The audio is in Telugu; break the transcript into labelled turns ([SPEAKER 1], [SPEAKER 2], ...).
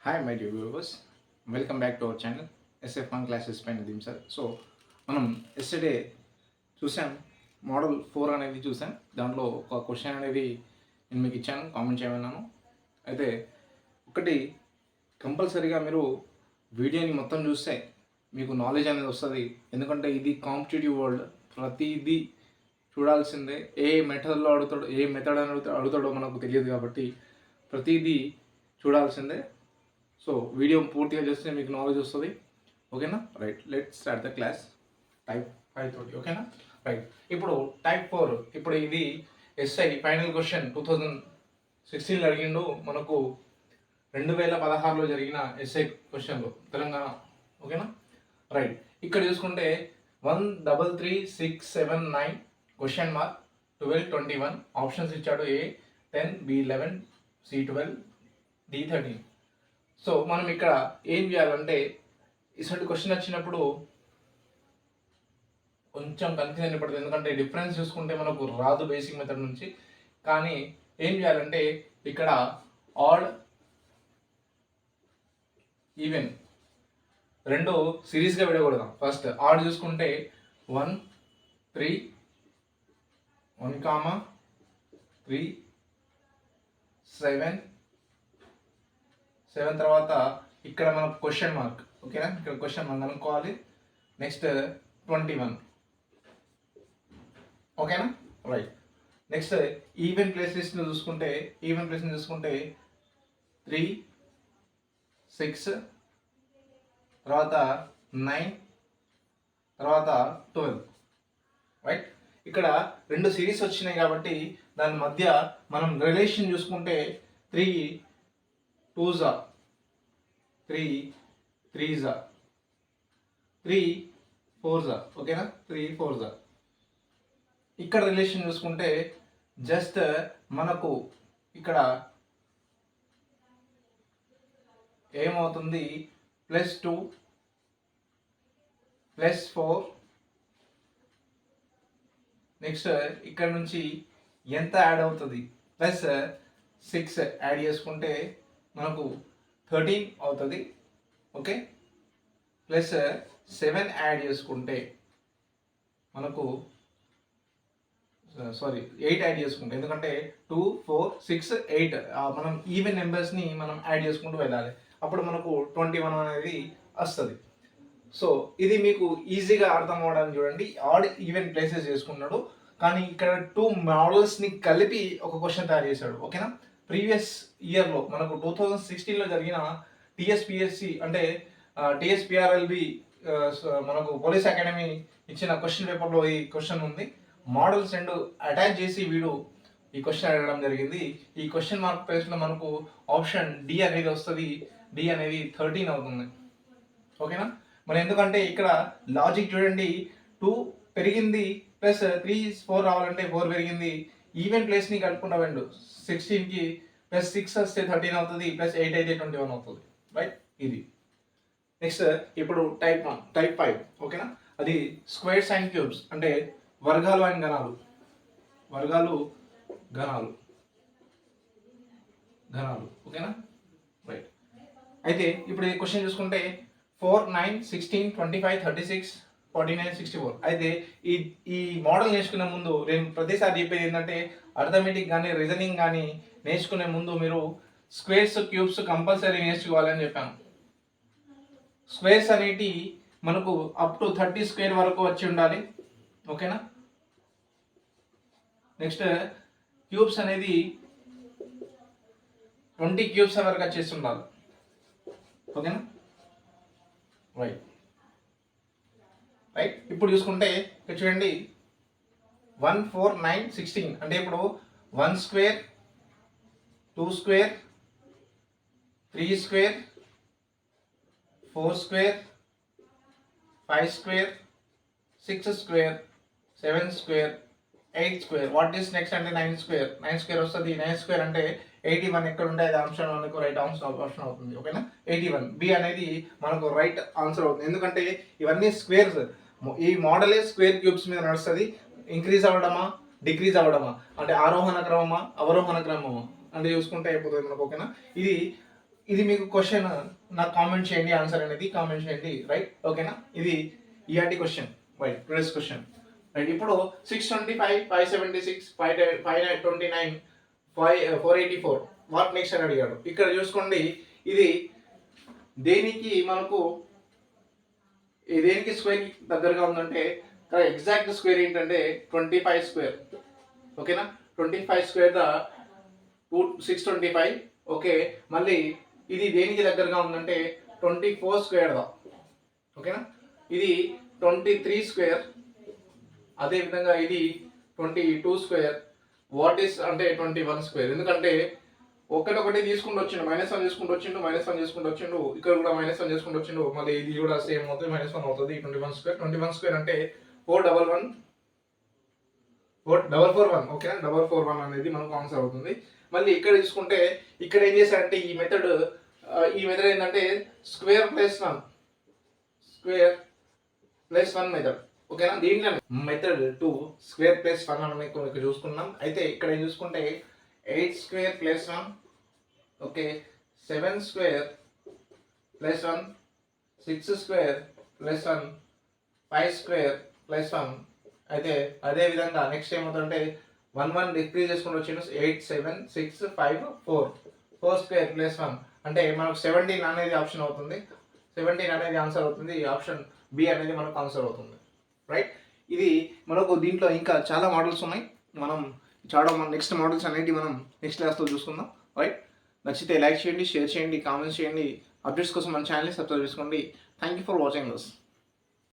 [SPEAKER 1] Hi my dear viewers, welcome back to our channel SF1 classes పైన దిమ్ సార్. సో మనం ఎస్టర్డే చూసాం, మోడల్ 4 అనేది చూసాం. దాంట్లో ఒక క్వశ్చన్ అనేది నేను మీకు ఇచ్చాను, కామెంట్ చేయమన్నాను. అయితే ఒకటి కంపల్సరీగా మీరు వీడియోని మొత్తం చూస్తే మీకు నాలెడ్జ్ అనేది వస్తుంది. ఎందుకంటే ఇది కాంపిటేటివ్ వరల్డ్, ప్రతిదీ చూడాల్సిందే. ఏ మెథడ్లో అడుగుతాడో, ఏ మెథడ్ అని అడుగుతాడో మనకు తెలియదు కాబట్టి ప్రతిదీ చూడాల్సిందే. సో వీడియో పూర్తిగా చేస్తే మీకు నాలెడ్జ్ వస్తుంది. ఓకేనా? Right, let start the class. Type 5 తోటి. ఓకేనా? రైట్, ఇప్పుడు టైప్ 4. ఇప్పుడు ఇది ఎస్ఐ ఫైనల్ క్వశ్చన్ 2016లో అడిగిండు మనకు. 2016లో జరిగిన ఎస్ఐ క్వశ్చన్లో తెలంగాణ. ఓకేనా? రైట్, ఇక్కడ చూసుకుంటే 133,679 క్వశ్చన్ మార్క్ 1221 ఆప్షన్స్ ఇచ్చాడు. A10, B11, C12, D13. So మనం ఇక్కడ ఏం చేయాలంటే, ఇటువంటి క్వశ్చన్ వచ్చినప్పుడు కొంచెం కన్ఫ్యూజన్ పడుతుంది, ఎందుకంటే డిఫరెన్స్ చూసుకుంటే మనకు రాదు బేసిక్ మెథడ్ నుంచి. కానీ ఏం చేయాలంటే ఇక్కడ ఆడ్ ఈవెన్ రెండు సిరీస్గా విడగొడదాం. ఫస్ట్ ఆడ్ చూసుకుంటే 1 3 1, 3 7 తర్వాత ఇక్కడ మనకు క్వశ్చన్ మార్క్. ఓకేనా? ఇక్కడ క్వశ్చన్ మనం అనుకోవాలి. నెక్స్ట్ 21. ఓకేనా? రైట్, నెక్స్ట్ ఈవెన్ ప్లేసెస్ని చూసుకుంటే 3 6 తర్వాత 9 తర్వాత 12. రైట్, ఇక్కడ రెండు సిరీస్ వచ్చినాయి కాబట్టి దాని మధ్య మనం రిలేషన్ చూసుకుంటే 3 2s 3 3s 3 4s. ఓకేనా? 3 4s. ఇక్కడ రిలేషన్ చూసుకుంటే జస్ట్ మనకు ఇక్కడ ఏమవుతుంది, +2 +4. నెక్స్ట్ ఇక్కడ నుంచి ఎంత యాడ్ అవుతుంది, +6 యాడ్ చేసుకుంటే మనకు 13 అవుతుంది. ఓకే, +7 యాడ్ చేసుకుంటే మనకు 8 యాడ్ చేసుకుంటే, ఎందుకంటే 2 4 6 8 మనం ఈవెన్ నెంబర్స్ని మనం యాడ్ చేసుకుంటూ వెళ్ళాలి. అప్పుడు మనకు 21 అనేది వస్తుంది. సో ఇది మీకు ఈజీగా అర్థం అవ్వడానికి చూడండి. ఆడ్ ఈవెన్ ప్లేసెస్ చేసుకున్నాడు, కానీ ఇక్కడ 2 మోడల్స్ని కలిపి ఒక క్వశ్చన్ తయారు చేశాడు. ఓకేనా? ప్రీవియస్ ఇయర్లో మనకు 2016లో జరిగిన టీఎస్పిఎస్సి అంటే టీఎస్పిఆర్ఎల్బి మనకు పోలీస్ అకాడమీ ఇచ్చిన క్వశ్చన్ పేపర్లో ఈ క్వశ్చన్ ఉంది. మోడల్స్ రెండు అటాచ్ చేసి వీడు ఈ క్వశ్చన్ అడగడం జరిగింది. ఈ క్వశ్చన్ మార్క్ ప్లేస్లో మనకు ఆప్షన్ డి అనేది వస్తుంది. డి అనేది 13 అవుతుంది. ఓకేనా? మరి ఎందుకంటే ఇక్కడ లాజిక్ చూడండి, 2 పెరిగింది +3 4 రావాలంటే 4 పెరిగింది. ఈవెన్ ప్లేస్ని కలుపుకుంటా వెండు 16కి +6 వస్తే 13 అవుతుంది, +8 అయితే 21 అవుతుంది. రైట్, ఇది. నెక్స్ట్ ఇప్పుడు టైప్ 5. ఓకేనా? అది స్క్వేర్స్ అండ్ క్యూబ్స్, అంటే వర్గాలు అండ్ ఘనాలు. ఓకేనా? రైట్, అయితే ఇప్పుడు ఈ క్వశ్చన్ చూసుకుంటే 4 9 16 25 36 49 64. అయితే ఈ మోడల్ నేర్చుకునే ముందు నేను ప్రతిసారి చెప్పేది ఏంటంటే, అర్థమెటిక్ కానీ రీజనింగ్ కానీ నేర్చుకునే ముందు మీరు స్క్వేర్స్ క్యూబ్స్ కంపల్సరీ నేర్చుకోవాలని చెప్పాను. స్క్వేర్స్ అనేటి మనకు అప్ టు 30 స్క్వేర్ వరకు వచ్చి ఉండాలి. ఓకేనా? నెక్స్ట్ క్యూబ్స్ అనేది 20 క్యూబ్స్ వరకు వచ్చేసి ఉండాలి. ఓకేనా? రైట్, ఇప్పుడు చూసుకుంటే ఇక్కడ చూడండి 1 4 9 16 అంటే ఇప్పుడు 1 square 2 square 3 square 4 square 5 square 6 square 7 square 8 square. What is next అంటే 9 స్క్వేర్. 9 స్క్వేర్ వస్తుంది. 9 స్క్వేర్ అంటే 81 ఎక్కడ ఉంటే అది ఆప్షన్ మనకు రైట్ ఆప్షన్ అవుతుంది. ఓకేనా? 81 బి అనేది మనకు రైట్ ఆన్సర్ అవుతుంది. ఎందుకంటే ఇవన్నీ స్క్వేర్స్. ఈ మోడలే స్క్వేర్ క్యూబ్స్ మీద నడుస్తుంది. ఇంక్రీజ్ అవ్వడమా డిక్రీజ్ అవ్వడమా, అంటే ఆరోహణ క్రమమా అవరోహణ క్రమమా అంటే చూసుకుంటే అయిపోతుంది మనకు. ఓకేనా? ఇది ఇది మీకు క్వశ్చన్ నాకు కామెంట్ చేయండి, ఆన్సర్ అనేది కామెంట్ చేయండి, రైట్? ఓకేనా? ఇది ఇయాటి question, right? Today's question, right? ఇప్పుడు 625, 576, 529, 484 వాట్ నెక్స్ట్ అని అడిగాడు. ఇక్కడ చూసుకోండి, ఇది దేనికి మనకు దేనికి స్క్వేర్ దగ్గరగా ఉందంటే ఎగ్జాక్ట్ స్క్వేర్ ఏంటంటే 25 స్క్వేర్. ఓకేనా? 25 స్క్వేర్ ద 625. ఓకే, మళ్ళీ ఇది దేనికి దగ్గరగా ఉందంటే 24 స్క్వేర్ దా. ఓకేనా? ఇది 23 స్క్వేర్. అదేవిధంగా ఇది 22 స్క్వేర్. వాట్ ఈస్ అంటే 21 స్క్వేర్. ఎందుకంటే ఒకటి తీసుకుంటూ వచ్చిండు, -1 తీసుకుంటూ వచ్చిండు, -1 తీసుకుంటూ వచ్చిండు, ఇక్కడ కూడా -1 చేసుకుంటూ వచ్చిండు, మళ్ళీ ఇది కూడా సేమ్ అవుతుంది, -1 అవుతుంది. 21 స్క్వేర్. 21 స్క్వేర్ అంటే 441. ఓకేనా? 441 అనేది మనకు ఆన్సర్ అవుతుంది. మళ్ళీ ఇక్కడ తీసుకుంటే ఇక్కడ ఏం చేశారంటే ఈ మెథడ్ ఏంటంటే స్క్వేర్ ప్లస్ వన్ మెథడ్. ఓకేనా? దీంట్లో మెథడ్ 2 స్క్వేర్ ప్లస్ 1 అని ఇక్కడ చూసుకున్నాం. అయితే ఇక్కడ ఏం చూసుకుంటే 8 square plus 1, okay, 7 square plus 1, 6 square plus 1, 5 square plus 1. అయితే అదే విధంగా నెక్స్ట్ ఏమవుతుందంటే 1 డిక్రీజ్ చేసుకుంటూ వచ్చిండు. 8, 7, 6, 5, 4 స్క్వేర్ ప్లస్ 1 అంటే మనకు 17 అనేది ఆప్షన్ అవుతుంది. 17 అనేది ఆన్సర్ అవుతుంది. ఆప్షన్ బి అనేది మనకు ఆన్సర్ అవుతుంది, రైట్? ఇది మనకు దీంట్లో ఇంకా చాలా మోడల్స్ ఉన్నాయి. మనం నెక్స్ట్ మోడల్స్ అనేవి మనం నెక్స్ట్ క్లాస్లో చూసుకుందాం, రైట్? నచ్చితే లైక్ చేయండి, షేర్ చేయండి, కామెంట్స్ చేయండి. అప్డేట్స్ కోసం మన ఛానల్ని సబ్స్క్రైబ్ చేసుకోండి. Thank you for watching this.